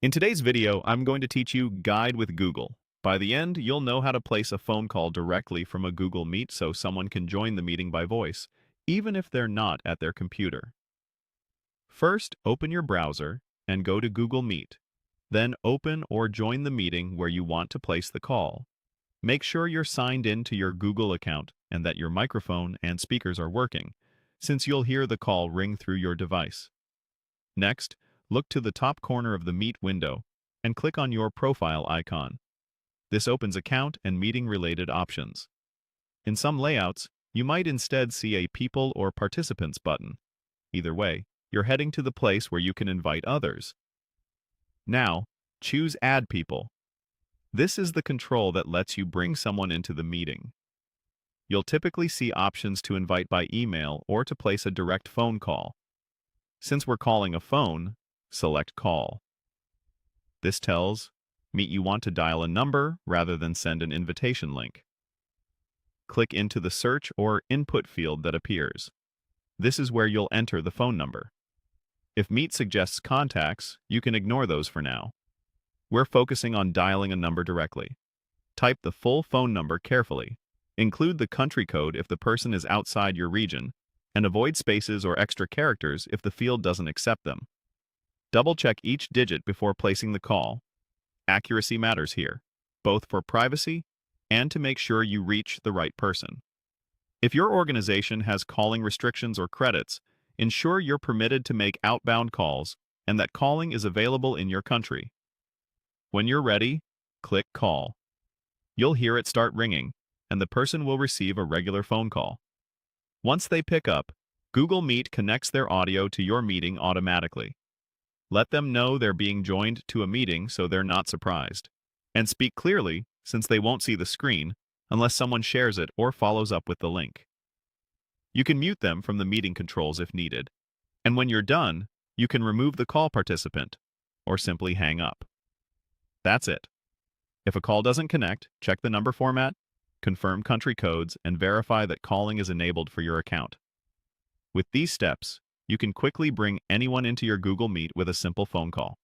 In today's video, I'm going to teach you Guide with Google. By the end, you'll know how to place a phone call directly from a Google Meet so someone can join the meeting by voice, even if they're not at their computer. First, open your browser and go to Google Meet. Then open or join the meeting where you want to place the call. Make sure you're signed in to your Google account and that your microphone and speakers are working, since you'll hear the call ring through your device. Next, look to the top corner of the Meet window and click on your profile icon. This opens account and meeting-related options. In some layouts, you might instead see a People or Participants button. Either way, you're heading to the place where you can invite others. Now, choose Add People. This is the control that lets you bring someone into the meeting. You'll typically see options to invite by email or to place a direct phone call. Since we're calling a phone, select Call. This tells Meet you want to dial a number rather than send an invitation link. Click into the search or input field that appears. This is where you'll enter the phone number. If Meet suggests contacts, you can ignore those for now. We're focusing on dialing a number directly. Type the full phone number carefully. Include the country code if the person is outside your region, and avoid spaces or extra characters if the field doesn't accept them. Double-check each digit before placing the call. Accuracy matters here, both for privacy and to make sure you reach the right person. If your organization has calling restrictions or credits, ensure you're permitted to make outbound calls and that calling is available in your country. When you're ready, click Call. You'll hear it start ringing, and the person will receive a regular phone call. Once they pick up, Google Meet connects their audio to your meeting automatically. Let them know they're being joined to a meeting so they're not surprised. And speak clearly, since they won't see the screen, unless someone shares it or follows up with the link. You can mute them from the meeting controls if needed. And when you're done, you can remove the call participant, or simply hang up. That's it. If a call doesn't connect, check the number format, confirm country codes, and verify that calling is enabled for your account. With these steps, you can quickly bring anyone into your Google Meet with a simple phone call.